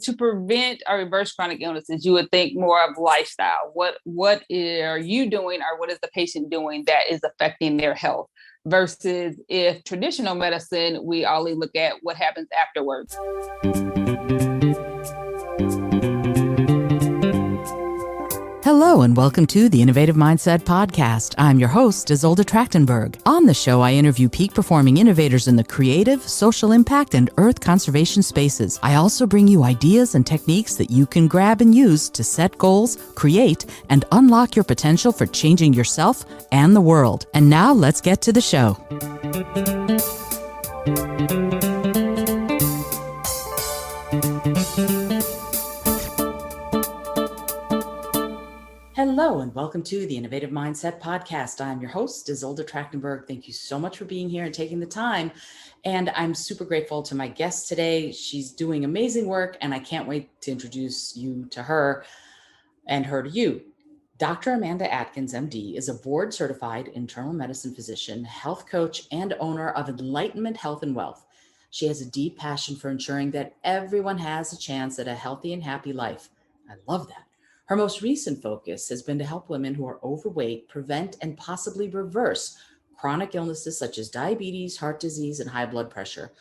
to prevent or reverse chronic illnesses, you would think more of lifestyle. What are you doing, or what is the patient doing that is affecting their health? Versus if traditional medicine, we only look at what happens afterwards. Hello and welcome to the Innovative Mindset Podcast. I'm your host, Izolda. On the show, I interview peak-performing innovators in the creative, social impact, and earth conservation spaces. I also bring you ideas and techniques that you can grab and use to set goals, create, and unlock your potential for changing yourself and the world. And now let's get to the show. Hello and welcome to the Innovative Mindset Podcast. I'm your host, Izolda. Thank you so much for being here and taking the time. And I'm super grateful to my guest today. She's doing amazing work, and I can't wait to introduce you to her and her to you. Dr. Amanda Adkins, MD, is a board-certified internal medicine physician, health coach, and owner of Enlightenment Health and Wealth. She has a deep passion for ensuring that everyone has a chance at a healthy and happy life. I love that. Her most recent focus has been to help women who are overweight prevent and possibly reverse chronic illnesses such as diabetes, heart disease, and high blood pressure.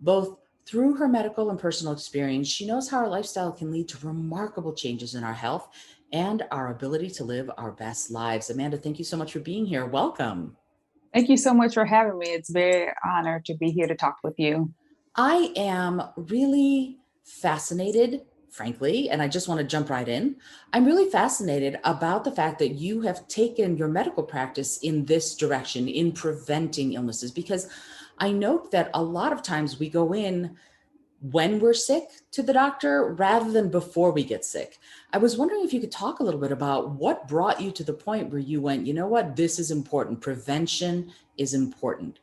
Both through her medical and personal experience, she knows how our lifestyle can lead to remarkable changes in our health and our ability to live our best lives. Amanda, thank you so much for being here. Welcome. Thank you so much for having me. It's very honored to be here to talk with you. I am really fascinated, frankly, and I just want to jump right in. I'm really fascinated about the fact that you have taken your medical practice in this direction, in preventing illnesses, because I note that a lot of times we go in when we're sick to the doctor rather than before we get sick. I was wondering if you could talk a little bit about what brought you to the point where you went, you know what, this is important. Prevention is important.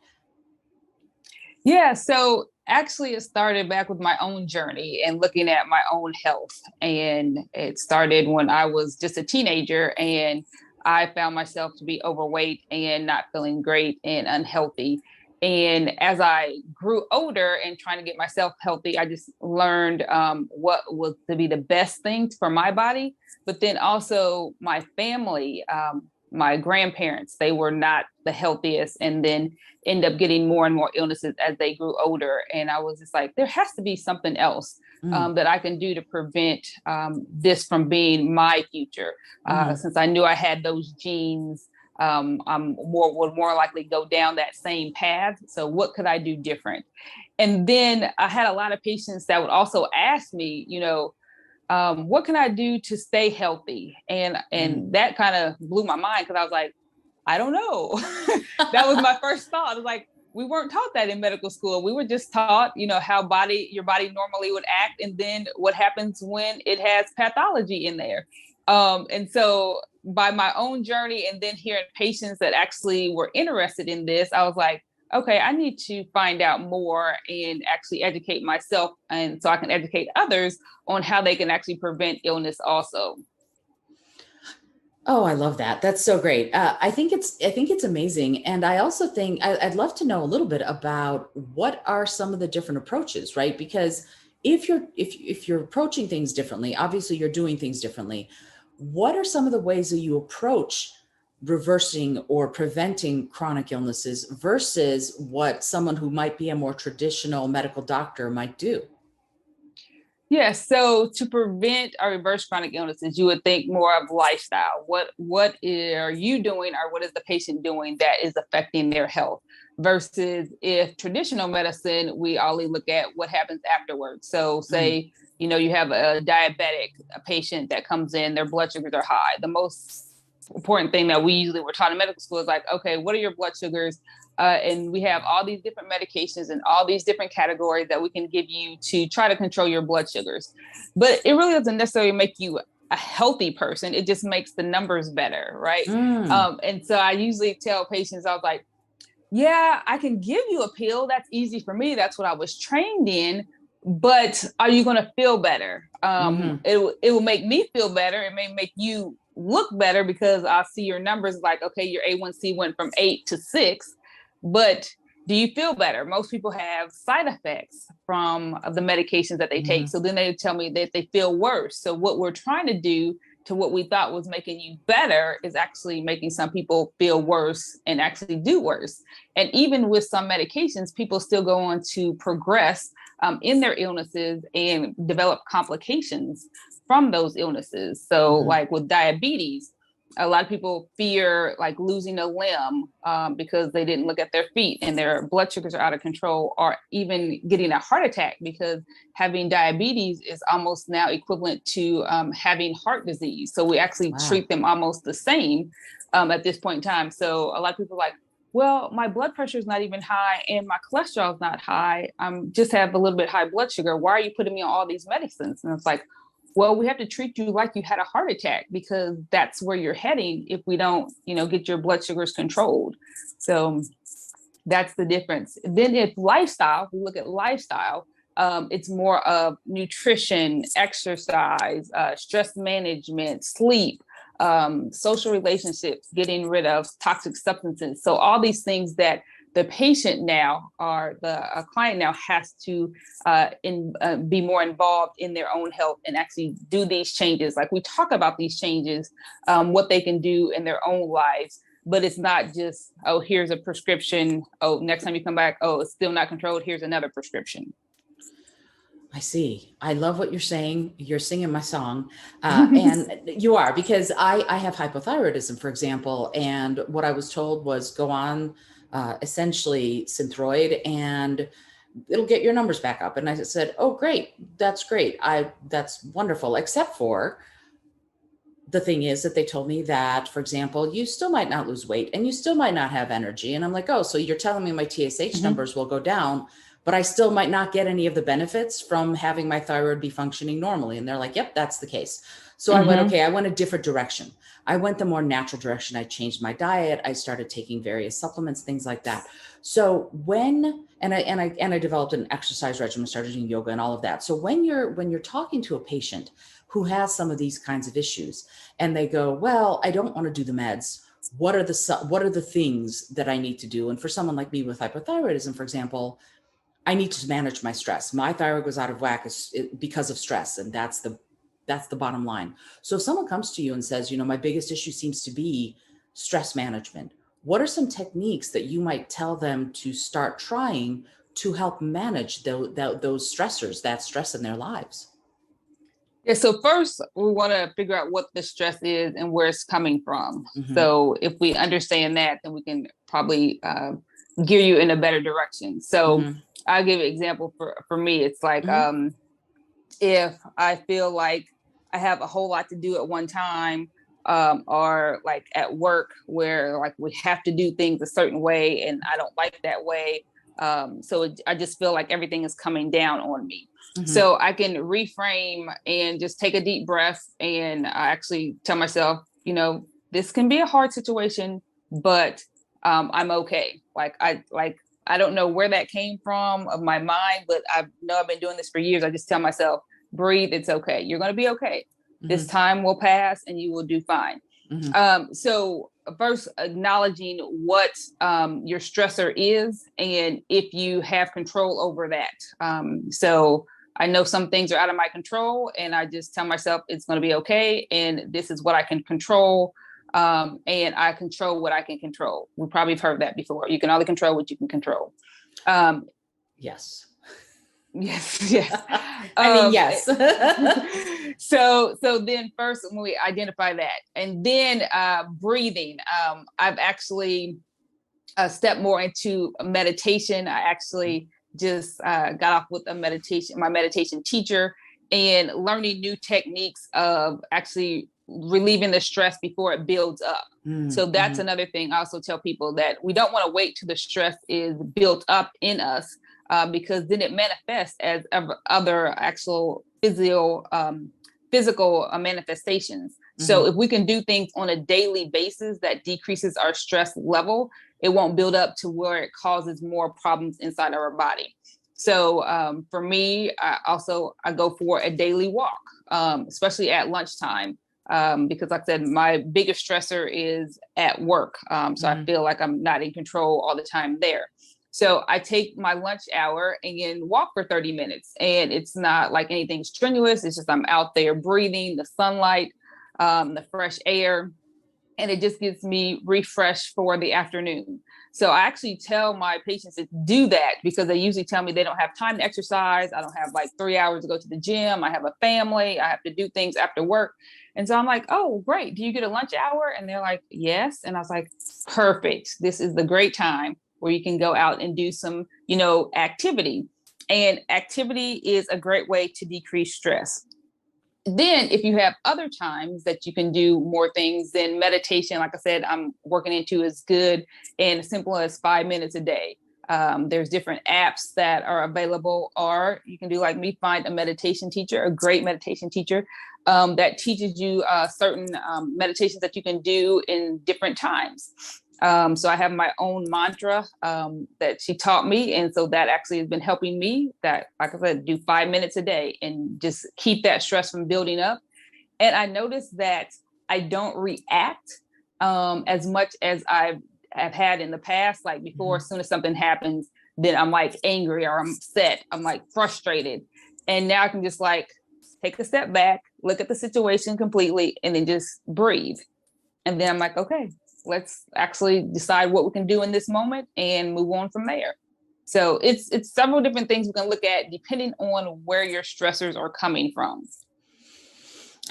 Yeah, so actually it started back with my own journey and looking at my own health. And it started when I was just a teenager and I found myself to be overweight and not feeling great and unhealthy. And as I grew older and trying to get myself healthy, I just learned what was to be the best things for my body. But then also my family, my grandparents, they were not the healthiest, and then end up getting more and more illnesses as they grew older. And I was just like, there has to be something else that I can do to prevent this from being my future. Since I knew I had those genes, would more likely go down that same path. So what could I do different? And then I had a lot of patients that would also ask me, what can I do to stay healthy? And that kind of blew my mind, because I was like, I don't know. That was my first thought. I was like, we weren't taught that in medical school. We were just taught, how your body normally would act, and then what happens when it has pathology in there. And so by my own journey, and then hearing patients that actually were interested in this, I was like, okay, I need to find out more and actually educate myself, and so I can educate others on how they can actually prevent illness also. Oh, I love that. That's so great. I think it's amazing. And I also think I'd love to know a little bit about what are some of the different approaches, right? Because if you're approaching things differently, obviously you're doing things differently. What are some of the ways that you approach reversing or preventing chronic illnesses versus what someone who might be a more traditional medical doctor might do? Yeah, so to prevent or reverse chronic illnesses, you would think more of lifestyle. What are you doing, or what is the patient doing that is affecting their health? Versus if traditional medicine, we only look at what happens afterwards. So say, you have a patient that comes in, their blood sugars are high. The most important thing that we usually were taught in medical school is like, okay, what are your blood sugars? And we have all these different medications and all these different categories that we can give you to try to control your blood sugars. But it really doesn't necessarily make you a healthy person. It just makes the numbers better, right? And so I usually tell patients, I was like, yeah, I can give you a pill. That's easy for me. That's what I was trained in. But are you going to feel better? It will make me feel better. It may make you look better because I'll see your numbers like, okay, your A1C went from 8 to 6. But do you feel better? Most people have side effects from the medications that they take. So then they tell me that they feel worse. So what we're trying to do to what we thought was making you better is actually making some people feel worse and actually do worse. And even with some medications, people still go on to progress in their illnesses and develop complications from those illnesses. So like with diabetes, a lot of people fear like losing a limb because they didn't look at their feet and their blood sugars are out of control, or even getting a heart attack because having diabetes is almost now equivalent to having heart disease. So we actually treat them almost the same at this point in time. So a lot of people are like, well, my blood pressure is not even high and my cholesterol is not high. I'm just have a little bit high blood sugar. Why are you putting me on all these medicines? And it's like, well, we have to treat you like you had a heart attack because that's where you're heading if we don't, get your blood sugars controlled. So that's the difference. Then if lifestyle, we look at lifestyle, it's more of nutrition, exercise, stress management, sleep, social relationships, getting rid of toxic substances. So all these things that the patient now or the client now has to be more involved in their own health and actually do these changes. Like we talk about these changes, what they can do in their own lives, but it's not just, oh, here's a prescription. Oh, next time you come back, oh, it's still not controlled. Here's another prescription. I see. I love what you're saying. You're singing my song. And you are, because I have hypothyroidism, for example. And what I was told was go on essentially Synthroid and it'll get your numbers back up. And I said, oh, great. That's great. That's wonderful. Except for the thing is that they told me that, for example, you still might not lose weight and you still might not have energy. And I'm like, oh, so you're telling me my TSH numbers will go down, but I still might not get any of the benefits from having my thyroid be functioning normally. And they're like, yep, that's the case. So I went, okay, I went a different direction. I went the more natural direction. I changed my diet. I started taking various supplements, things like that. So I developed an exercise regimen, started doing yoga and all of that. So when you're talking to a patient who has some of these kinds of issues and they go, well, I don't want to do the meds. What are the things that I need to do? And for someone like me with hypothyroidism, for example, I need to manage my stress. My thyroid goes out of whack because of stress. And that's the bottom line. So if someone comes to you and says, my biggest issue seems to be stress management, what are some techniques that you might tell them to start trying to help manage those stressors, that stress in their lives? Yeah, so first we want to figure out what the stress is and where it's coming from. So if we understand that, then we can probably gear you in a better direction. So I'll give an example for me. It's like if I feel like I have a whole lot to do at one time, or like at work where like we have to do things a certain way and I don't like that way. I just feel like everything is coming down on me. So I can reframe and just take a deep breath. And I actually tell myself, this can be a hard situation, but I'm okay. I don't know where that came from of my mind, but I know I've been doing this for years. I just tell myself, breathe. It's okay. You're going to be okay. This time will pass and you will do fine. So first acknowledging what your stressor is and if you have control over that. So I know some things are out of my control and I just tell myself it's going to be okay. And this is what I can control. And I control what I can control. We probably have heard that before. You can only control what you can control. Yes. Yes. Yes. So then first when we identify that and then breathing, I've actually stepped more into meditation. I actually just got off with my meditation teacher and learning new techniques of actually relieving the stress before it builds up. So that's another thing I also tell people, that we don't want to wait till the stress is built up in us, because then it manifests as other actual physical manifestations. So if we can do things on a daily basis that decreases our stress level, it won't build up to where it causes more problems inside our body. So for me, I go for a daily walk, especially at lunchtime, because like I said, my biggest stressor is at work. So I feel like I'm not in control all the time there. So I take my lunch hour and walk for 30 minutes. And it's not like anything strenuous. It's just I'm out there breathing the sunlight, the fresh air, and it just gets me refreshed for the afternoon. So I actually tell my patients to do that because they usually tell me they don't have time to exercise. I don't have like 3 hours to go to the gym. I have a family. I have to do things after work. And so I'm like, oh, great. Do you get a lunch hour? And they're like, yes. And I was like, perfect. This is the great time where you can go out and do some, activity. And activity is a great way to decrease stress. Then if you have other times that you can do more things, then meditation, like I said, I'm working into is good and as simple as 5 minutes a day. There's different apps that are available, or you can do like me, find a meditation teacher, a great meditation teacher that teaches you certain meditations that you can do in different times. So I have my own mantra that she taught me. And so that actually has been helping me, that, like I said, do 5 minutes a day and just keep that stress from building up. And I noticed that I don't react as much as I have had in the past. Like before, as soon as something happens, then I'm like angry or I'm upset. I'm like frustrated. And now I can just like take a step back, look at the situation completely, and then just breathe. And then I'm like, okay, let's actually decide what we can do in this moment and move on from there. So it's several different things we can look at depending on where your stressors are coming from.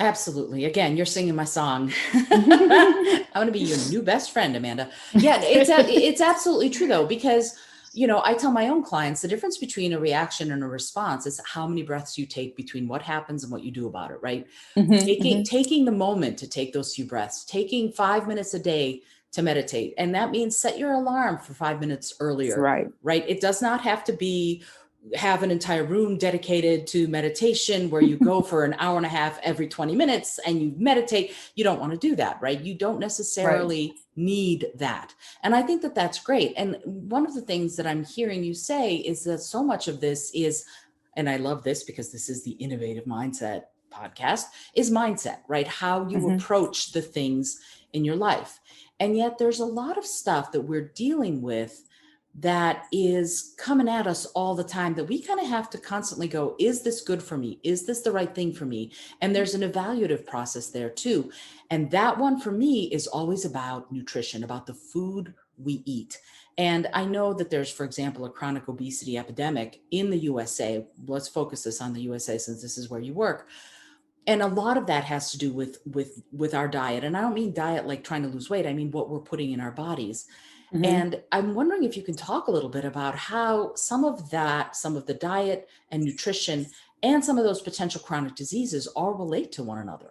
Absolutely. Again, you're singing my song. I want to be your new best friend, Amanda. Yeah, it's absolutely true though, because I tell my own clients the difference between a reaction and a response is how many breaths you take between what happens and what you do about it, right? Taking the moment to take those few breaths, taking 5 minutes a day to meditate. And that means set your alarm for 5 minutes earlier, right? It does not have to have an entire room dedicated to meditation where you go for an hour and a half every 20 minutes and you meditate. You don't want to do that, right? You don't necessarily need that. And I think that that's great. And one of the things that I'm hearing you say is that so much of this is, and I love this because this is the Innovative Mindset podcast, is mindset, right? How you approach the things in your life. And yet there's a lot of stuff that we're dealing with that is coming at us all the time that we kind of have to constantly go, is this good for me? Is this the right thing for me? And there's an evaluative process there too. And that one for me is always about nutrition, about the food we eat. And I know that there's, for example, a chronic obesity epidemic in the USA. Let's focus this on the USA since this is where you work. And a lot of that has to do with our diet. And I don't mean diet like trying to lose weight. I mean what we're putting in our bodies. And I'm wondering if you can talk a little bit about how some of the diet and nutrition and some of those potential chronic diseases all relate to one another.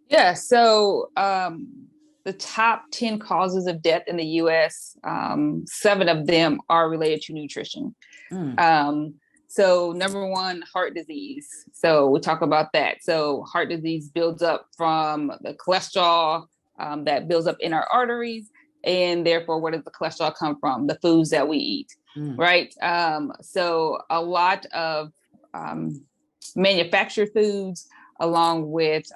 Yeah. So the top 10 causes of death in the US, 7 of them are related to nutrition. So number 1, heart disease. So we talk about that. So heart disease builds up from the cholesterol that builds up in our arteries. And therefore, where does the cholesterol come from? The foods that we eat, right? So a lot of manufactured foods, along with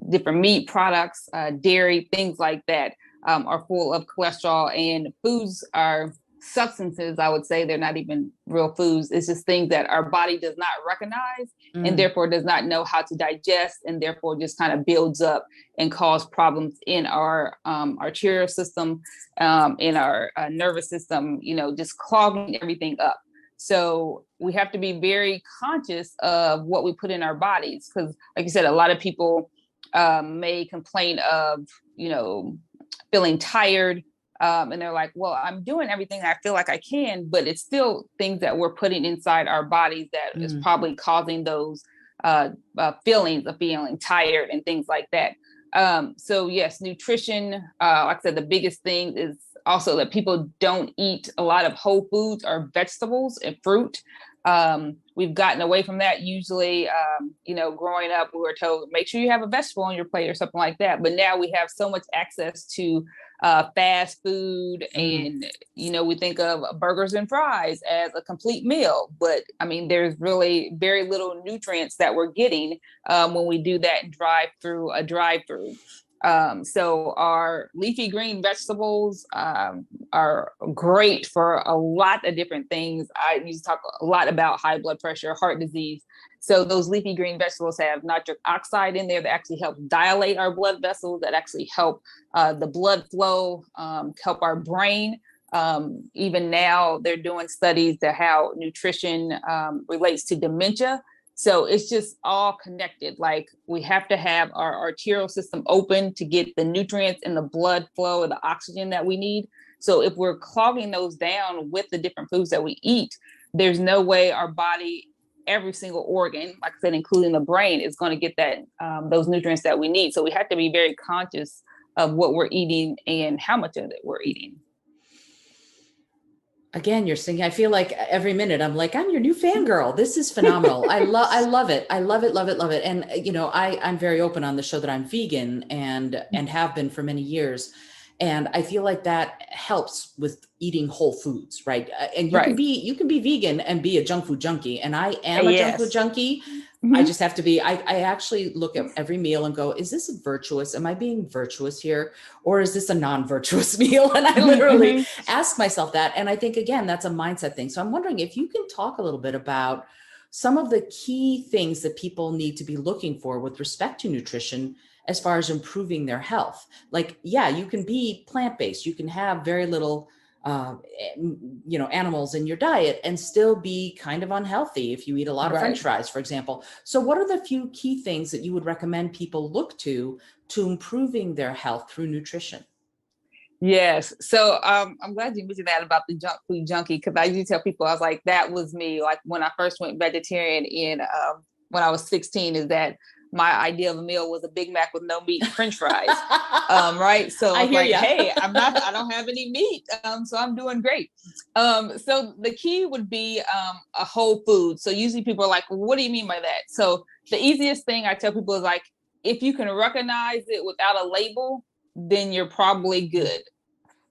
different meat products, dairy, things like that, are full of cholesterol. And foods are substances, I would say. They're not even real foods. It's just things that our body does not recognize and therefore does not know how to digest, and therefore just kind of builds up and cause problems in our arterial system, in our nervous system, just clogging everything up. So we have to be very conscious of what we put in our bodies, because like you said, a lot of people may complain of, feeling tired. And they're like, well, I'm doing everything I feel like I can, but it's still things that we're putting inside our bodies that is probably causing those feelings of feeling tired and things like that. So yes, nutrition, like I said, the biggest thing is also that people don't eat a lot of whole foods or vegetables and fruit. We've gotten away from that. Usually, growing up, we were told, make sure you have a vegetable on your plate or something like that. But now we have so much access to fast food, and, we think of burgers and fries as a complete meal. But I mean, there's really very little nutrients that we're getting when we do that drive-through. So our leafy green vegetables are great for a lot of different things. I used to talk a lot about high blood pressure, heart disease. So those leafy green vegetables have nitric oxide in there that actually help dilate our blood vessels, that actually help the blood flow, help our brain. Even now, they're doing studies to how nutrition relates to dementia. So it's just all connected. Like we have to have our arterial system open to get the nutrients and the blood flow and the oxygen that we need. So if we're clogging those down with the different foods that we eat, there's no way our body, every single organ, like I said, including the brain, is going to get that those nutrients that we need. So we have to be very conscious of what we're eating and how much of it we're eating. Again, you're singing. I feel like every minute I'm like, I'm your new fangirl. This is phenomenal. I love it. I love it, love it, love it. And I'm very open on the show that I'm vegan and have been for many years. And I feel like that helps with eating whole foods, right? And you can be vegan and be a junk food junkie. And I am a junk food junkie. I just have to be, I actually look at every meal and go, is this virtuous? Am I being virtuous here? Or is this a non-virtuous meal? And I literally ask myself that. And I think, again, that's a mindset thing. So I'm wondering if you can talk a little bit about some of the key things that people need to be looking for with respect to nutrition as far as improving their health. Like, yeah, you can be plant-based. You can have very little animals in your diet and still be kind of unhealthy if you eat a lot of French fries, for example. So what are the few key things that you would recommend people look to improving their health through nutrition? Yes. So I'm glad you mentioned that about the junk food junkie, because I usually tell people, I was like, that was me. Like when I first went vegetarian when I was 16, is that my idea of a meal was a Big Mac with no meat and French fries. Right. So I was like, hey, I don't have any meat. So I'm doing great. So the key would be a whole food. So usually people are like, well, what do you mean by that? So the easiest thing I tell people is like, if you can recognize it without a label, then you're probably good.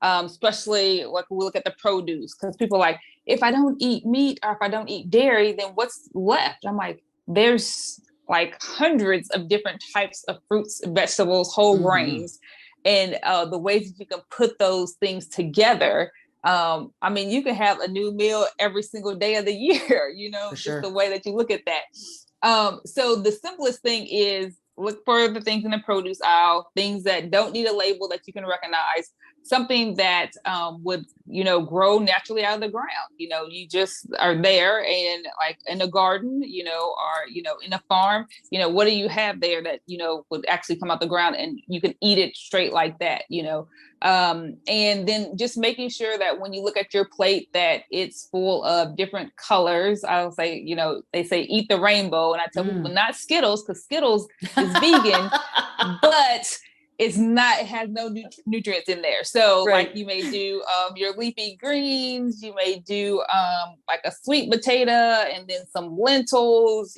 Especially like we look at the produce, because people are like, if I don't eat meat or if I don't eat dairy, then what's left? I'm like, there's like hundreds of different types of fruits, vegetables, whole grains, and the ways that you can put those things together. I mean, you can have a new meal every single day of the year, just the way that you look at that. So the simplest thing is look for the things in the produce aisle, things that don't need a label that you can recognize, something that would, grow naturally out of the ground. You just are there and like in a garden, or, in a farm, what do you have there that, would actually come out the ground and you can eat it straight like that, and then just making sure that when you look at your plate that it's full of different colors. I'll say, they say eat the rainbow, and I tell people not Skittles, because Skittles is vegan, but it has no nutrients in there. So like you may do your leafy greens, you may do like a sweet potato and then some lentils,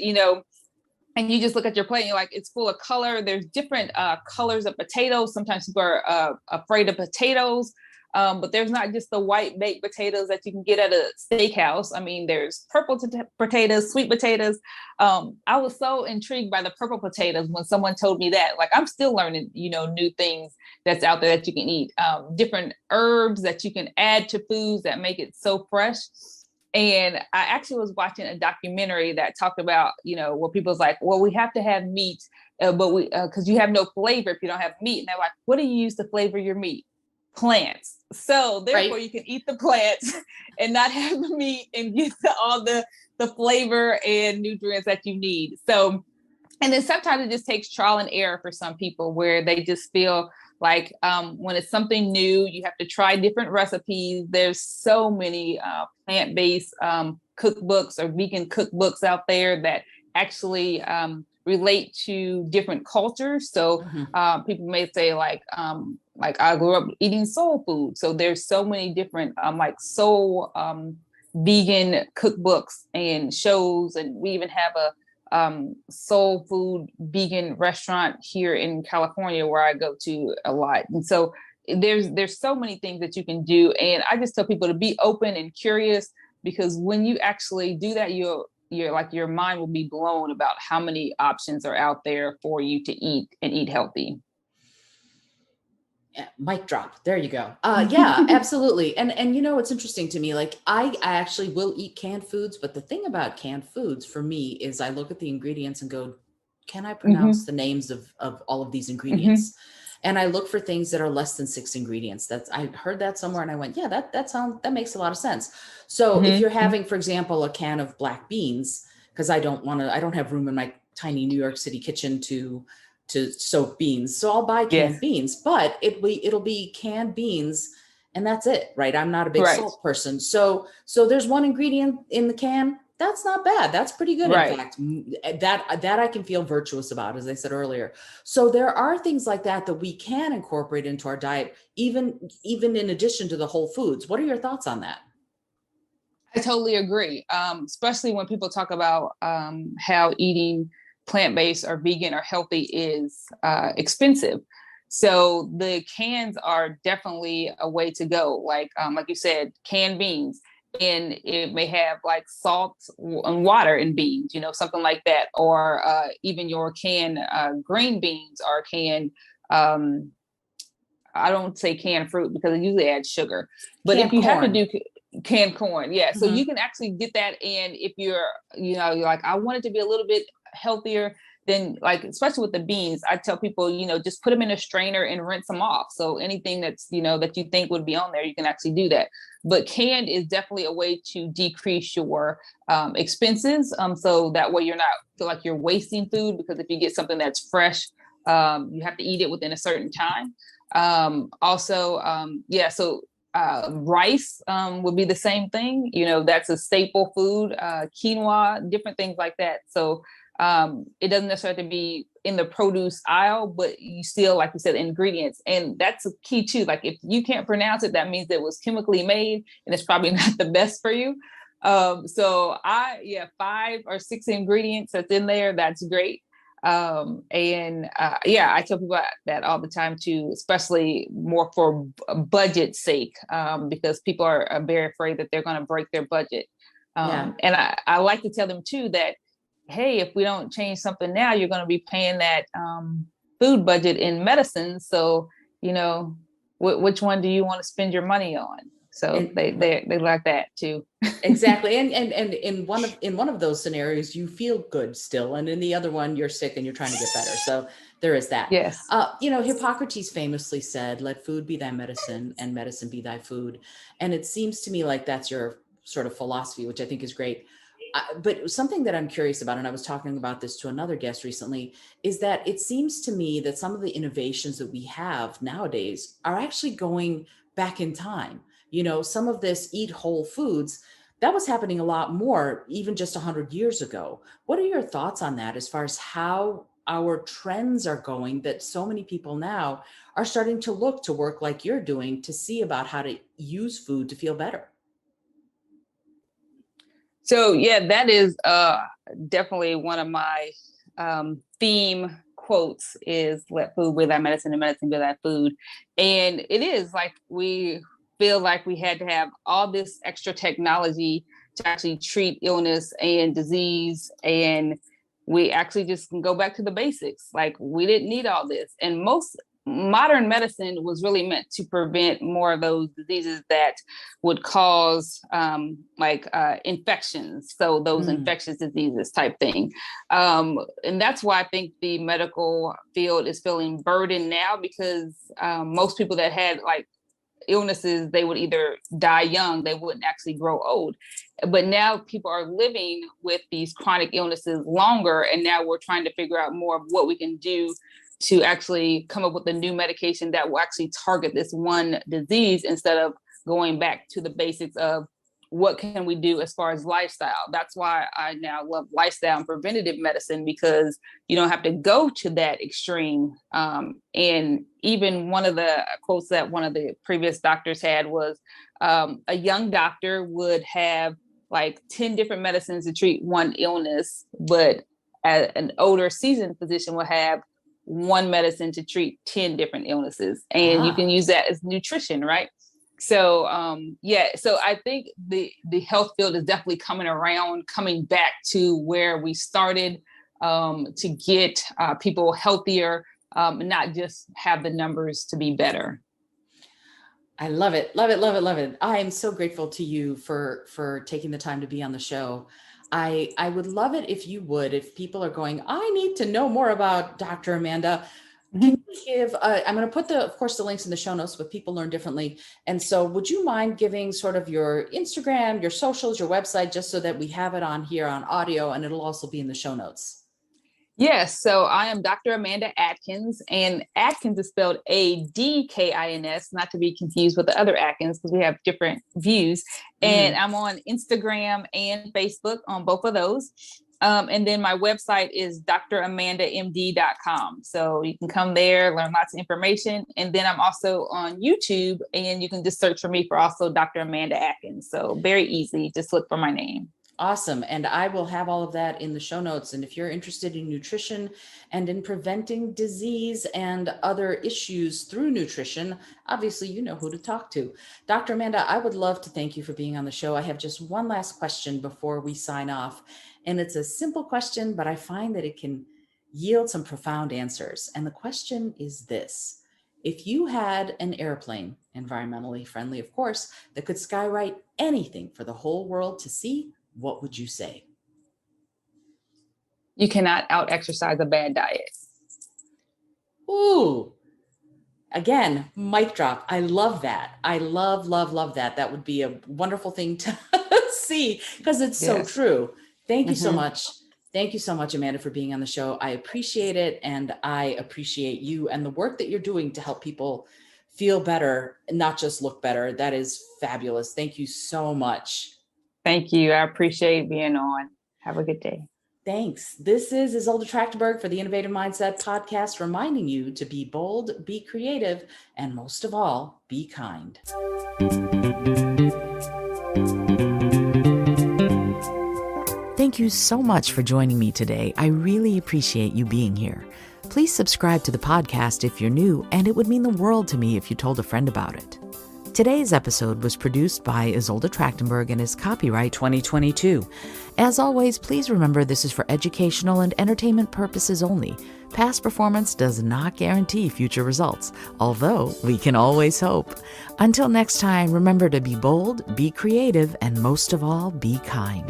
and you just look at your plate and you're like, it's full of color. There's different colors of potatoes. Sometimes people are afraid of potatoes, but there's not just the white baked potatoes that you can get at a steakhouse. I mean, there's purple potatoes, sweet potatoes. I was so intrigued by the purple potatoes when someone told me that. Like, I'm still learning, new things that's out there that you can eat. Different herbs that you can add to foods that make it so fresh. And I actually was watching a documentary that talked about, where people's like, well, we have to have meat, but because you have no flavor if you don't have meat. And they're like, what do you use to flavor your meat? Plants. So therefore you can eat the plants and not have the meat and get all the flavor and nutrients that you need. So, and then sometimes it just takes trial and error for some people, where they just feel like when it's something new, you have to try different recipes. There's so many plant-based cookbooks or vegan cookbooks out there that actually relate to different cultures. So people may say like I grew up eating soul food. So there's so many different like soul vegan cookbooks and shows. And we even have a soul food vegan restaurant here in California where I go to a lot. And so there's so many things that you can do. And I just tell people to be open and curious, because when you actually do that, you're like, your mind will be blown about how many options are out there for you to eat and eat healthy. Yeah, mic drop. There you go. Yeah, absolutely. And it's interesting to me. Like I actually will eat canned foods, but the thing about canned foods for me is I look at the ingredients and go, can I pronounce Hmm. the names of all of these Hmm. ingredients? And I look for things that are less than 6 ingredients. That's I heard that somewhere and I went, yeah, that makes a lot of sense. So if you're Hmm. having, for example, a can of black beans, because I don't have room in my tiny New York City kitchen to soak beans. So I'll buy canned Yes. beans, but it'll be canned beans and that's it, right? I'm not a big Right. salt person. So there's one ingredient in the can. That's not bad. That's pretty good. In Right. fact, that I can feel virtuous about, as I said earlier. So there are things like that that we can incorporate into our diet, even in addition to the whole foods. What are your thoughts on that? I totally agree. Especially when people talk about how eating plant-based or vegan or healthy is expensive. So the cans are definitely a way to go. Like you said, canned beans, and it may have like salt and water in beans, something like that, or even your canned green beans or canned. Um, I don't say canned fruit because it usually adds sugar. But if Canned you have to corn. do canned corn, yeah. So you Hmm. can actually get that in if you're like, I want it to be a little bit healthier. Then, like, especially with the beans, I tell people, just put them in a strainer and rinse them off. So anything that you think would be on there, you can actually do that. But canned is definitely a way to decrease your expenses. So that way you're not feel like you're wasting food, because if you get something that's fresh, you have to eat it within a certain time. Also, yeah, so rice would be the same thing. That's a staple food, quinoa, different things like that. So it doesn't necessarily have to be in the produce aisle, but you still, like you said, ingredients. And that's a key too. Like if you can't pronounce it, that means it was chemically made and it's probably not the best for you. So yeah, 5 or 6 ingredients that's in there, that's great. And yeah, I tell people that all the time too, especially more for budget sake, because people are very afraid that they're going to break their budget. Yeah. And I like to tell them too that, hey, if we don't change something now, you're going to be paying that food budget in medicine. So, which one do you want to spend your money on? So And they like that too. exactly. And in one of those scenarios, you feel good still. And in the other one, you're sick and you're trying to get better. So there is that. Yes. Hippocrates famously said, let food be thy medicine and medicine be thy food. And it seems to me like that's your sort of philosophy, which I think is great. But something that I'm curious about, and I was talking about this to another guest recently, is that it seems to me that some of the innovations that we have nowadays are actually going back in time. Some of this eat whole foods, that was happening a lot more even just 100 years ago. What are your thoughts on that as far as how our trends are going, that so many people now are starting to look to work like you're doing to see about how to use food to feel better? So yeah, that is definitely one of my theme quotes is let food be thy medicine and medicine be thy food. And it is like we feel like we had to have all this extra technology to actually treat illness and disease. And we actually just can go back to the basics. Like we didn't need all this. And most modern medicine was really meant to prevent more of those diseases that would cause infections. So those Mm, infectious diseases type thing. And that's why I think the medical field is feeling burdened now, because most people that had like illnesses, they would either die young, they wouldn't actually grow old. But now people are living with these chronic illnesses longer, and now we're trying to figure out more of what we can do to actually come up with a new medication that will actually target this one disease, instead of going back to the basics of what can we do as far as lifestyle. That's why I now love lifestyle and preventative medicine, because you don't have to go to that extreme. And even one of the quotes that one of the previous doctors had was, a young doctor would have like 10 different medicines to treat one illness, but an older seasoned physician will have one medicine to treat 10 different illnesses. And you can ah, use that as nutrition, right? So yeah, so I think the health field is definitely coming back to where we started, to get people healthier, not just have the numbers to be better. I love it. Love it. Love it. Love it. I am so grateful to you for taking the time to be on the show. I would love it if you would, if people are going, I need to know more about Dr. Amanda. Can you give, I'm going to put of course, the links in the show notes, but people learn differently. And so would you mind giving sort of your Instagram, your socials, your website, just so that we have it on here on audio, and it'll also be in the show notes? Yes, so I am Dr. Amanda Adkins, and Adkins is spelled Adkins, not to be confused with the other Atkins because we have different views. And I'm on Instagram and Facebook on both of those. And then my website is dramandamd.com. So you can come there, learn lots of information. And then I'm also on YouTube, and you can just search for me for also Dr. Amanda Adkins. So very easy, just look for my name. Awesome. And I will have all of that in the show notes. And if you're interested in nutrition and in preventing disease and other issues through nutrition, obviously, you know who to talk to. Dr. Amanda, I would love to thank you for being on the show. I have just one last question before we sign off. And it's a simple question, but I find that it can yield some profound answers. And the question is this: if you had an airplane, environmentally friendly, of course, that could skywrite anything for the whole world to see, what would you say? You cannot out-exercise a bad diet. Ooh, again, mic drop. I love that. I love, love, love that. That would be a wonderful thing to see, because it's so true. Thank you so much. Thank you so much, Amanda, for being on the show. I appreciate it. And I appreciate you and the work that you're doing to help people feel better, not just look better. That is fabulous. Thank you so much. Thank you. I appreciate being on. Have a good day. Thanks. This is Izolda Trachtenberg for the Innovative Mindset Podcast, reminding you to be bold, be creative, and most of all, be kind. Thank you so much for joining me today. I really appreciate you being here. Please subscribe to the podcast if you're new, and it would mean the world to me if you told a friend about it. Today's episode was produced by Izolda Trachtenberg and is copyright 2022. As always, please remember this is for educational and entertainment purposes only. Past performance does not guarantee future results, although we can always hope. Until next time, remember to be bold, be creative, and most of all, be kind.